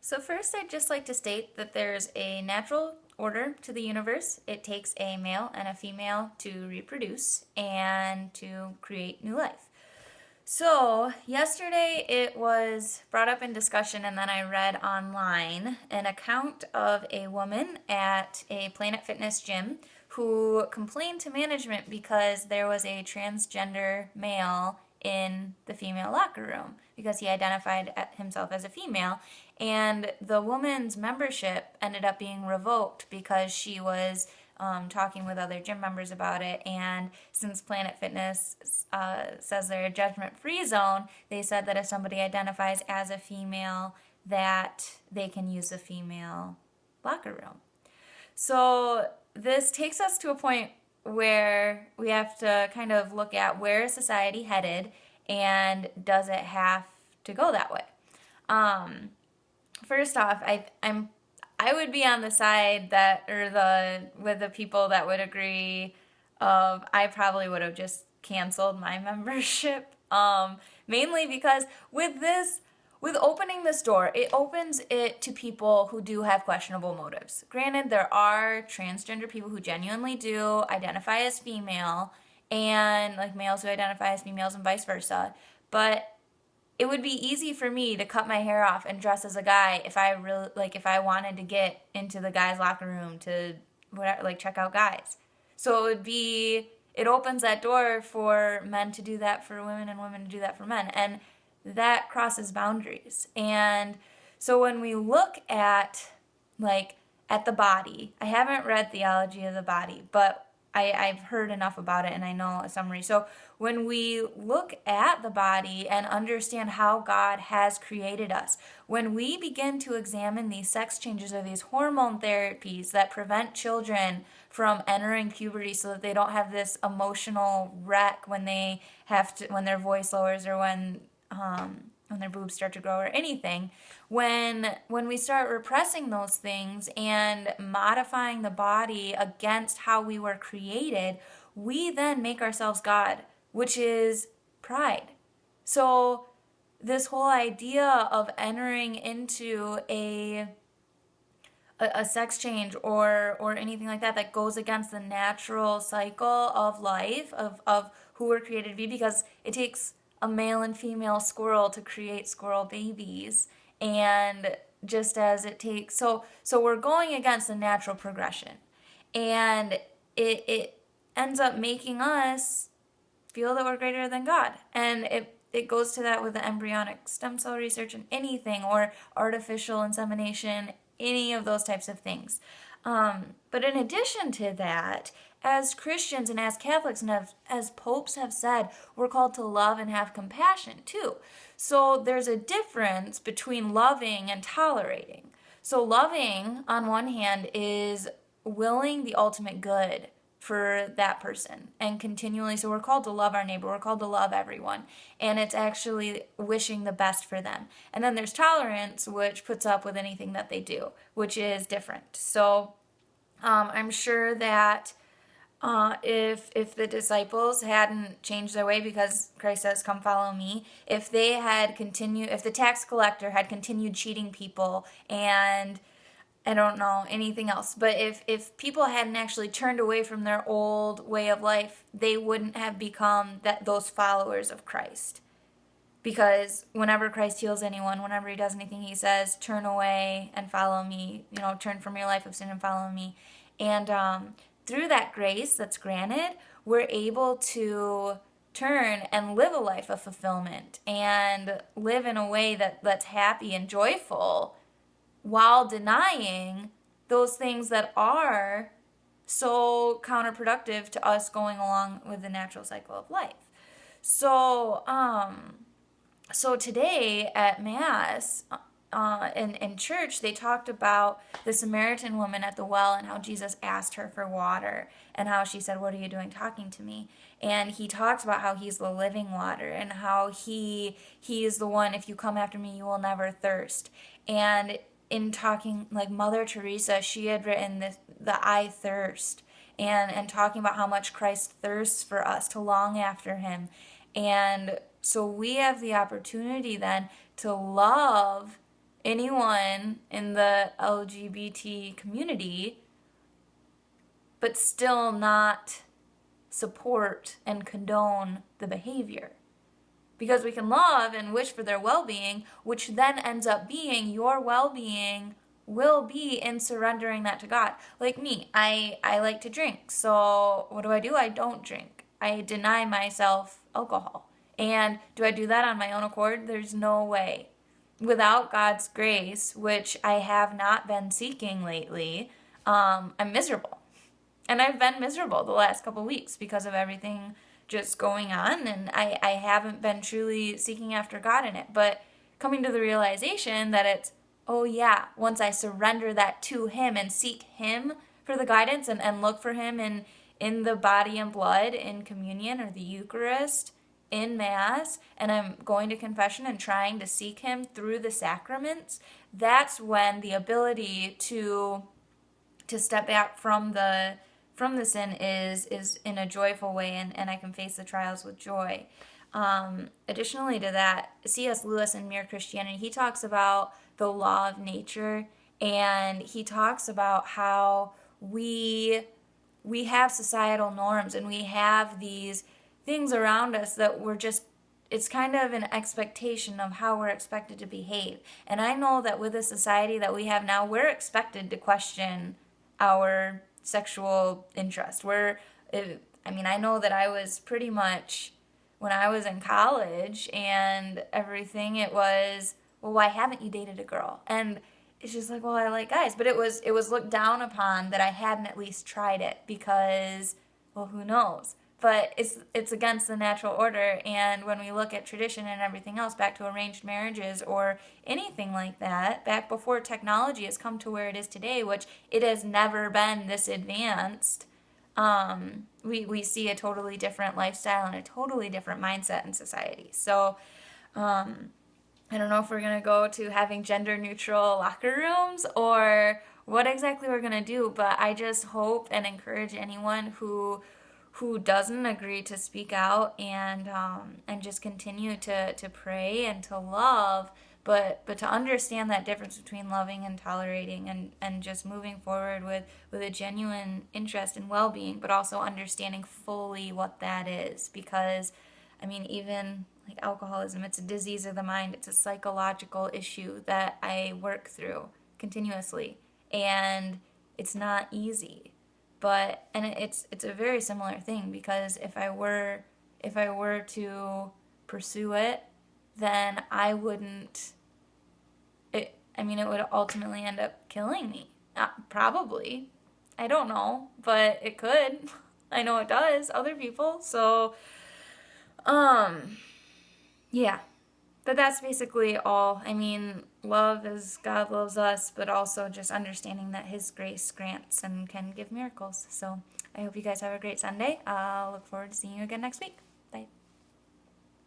So first, I'd just like to state that there's a natural order to the universe. It takes a male and a female to reproduce and to create new life. So yesterday it was brought up in discussion, and then I read online an account of a woman at a Planet Fitness gym who complained to management because there was a transgender male in the female locker room because he identified himself as a female, and the woman's membership ended up being revoked because she was talking with other gym members about it. And since Planet Fitness says they're a judgment-free zone, they said that if somebody identifies as a female, that they can use the female locker room. So this takes us to a point where we have to kind of look at where is society headed, and does it have to go that way? First off, I would be on the side that, with the people that would agree of, I probably would have just canceled my membership. Mainly because with opening this door, it opens it to people who do have questionable motives. Granted, there are transgender people who genuinely do identify as female, and like males who identify as females and vice versa. But it would be easy for me to cut my hair off and dress as a guy if if I wanted to get into the guys' locker room to check out guys. So it opens that door for men to do that for women and women to do that for men, and that crosses boundaries. And so when we look at the body, I haven't read Theology of the Body, but I've heard enough about it and I know a summary. So when we look at the body and understand how God has created us, when we begin to examine these sex changes or these hormone therapies that prevent children from entering puberty so that they don't have this emotional wreck when when their voice lowers, or when their boobs start to grow, or anything, when we start repressing those things and modifying the body against how we were created, we then make ourselves God, which is pride. So this whole idea of entering into a sex change or anything like that goes against the natural cycle of life, of who we're created to be, because it takes a male and female squirrel to create squirrel babies, and just as it takes, so we're going against the natural progression, and it ends up making us feel that we're greater than God. And it goes to that with the embryonic stem cell research and anything, or artificial insemination, any of those types of things. But in addition to that, as Christians and as Catholics and as popes have said, we're called to love and have compassion too. So there's a difference between loving and tolerating. So loving, on one hand, is willing the ultimate good for that person and continually, so we're called to love our neighbor, we're called to love everyone, and it's actually wishing the best for them. And then there's tolerance, which puts up with anything that they do, which is different. So I'm sure that if the disciples hadn't changed their way, because Christ says, "Come follow me," if the tax collector had continued cheating people, and I don't know anything else, but if people hadn't actually turned away from their old way of life, they wouldn't have become those followers of Christ. Because whenever Christ heals anyone, whenever he does anything, he says, "Turn away and follow me," turn from your life of sin and follow me. And through that grace that's granted, we're able to turn and live a life of fulfillment and live in a way that's happy and joyful, while denying those things that are so counterproductive to us going along with the natural cycle of life. So today at Mass, in church, they talked about the Samaritan woman at the well and how Jesus asked her for water, and how she said, "What are you doing talking to me?" And he talks about how he's the living water, and how he is the one, "If you come after me, you will never thirst." And in talking, like Mother Teresa, she had written the "I thirst," and talking about how much Christ thirsts for us, to long after him. And so we have the opportunity then to love anyone in the LGBT community, but still not support and condone the behavior. Because we can love and wish for their well-being, which then ends up being your well-being will be in surrendering that to God. Like me, I like to drink. So what do? I don't drink. I deny myself alcohol. And do I do that on my own accord? There's no way. Without God's grace, which I have not been seeking lately, I'm miserable. And I've been miserable the last couple weeks because of everything just going on, and I haven't been truly seeking after God in it. But coming to the realization that it's, oh yeah, once I surrender that to Him and seek Him for the guidance and look for Him in the body and blood, in communion or the Eucharist, in Mass, and I'm going to confession and trying to seek Him through the sacraments, that's when the ability to step back from the sin is in a joyful way, and I can face the trials with joy. Additionally to that, C.S. Lewis in Mere Christianity, he talks about the law of nature, and he talks about how we have societal norms, and we have these things around us that we're just, it's kind of an expectation of how we're expected to behave. And I know that with the society that we have now, we're expected to question our sexual interest. I know that I was pretty much, when I was in college and everything, it was, well, why haven't you dated a girl? And it's just like, well, I like guys. But it was looked down upon that I hadn't at least tried it because, well, who knows? But it's against the natural order. And when we look at tradition and everything else, back to arranged marriages or anything like that, back before technology has come to where it is today, which it has never been this advanced, we see a totally different lifestyle and a totally different mindset in society. So I don't know if we're going to go to having gender neutral locker rooms or what exactly we're going to do, but I just hope and encourage anyone who doesn't agree to speak out and just continue to pray and to love, but to understand that difference between loving and tolerating and just moving forward with a genuine interest in well-being, but also understanding fully what that is. Because, even like alcoholism, it's a disease of the mind. It's a psychological issue that I work through continuously, and it's not easy. But it's a very similar thing, because if I were to pursue it, then I wouldn't. It would ultimately end up killing me. Probably, I don't know, but it could. I know it does other people. So, yeah. But that's basically all. Love as God loves us, but also just understanding that His grace grants and can give miracles. So I hope you guys have a great Sunday. I'll look forward to seeing you again next week.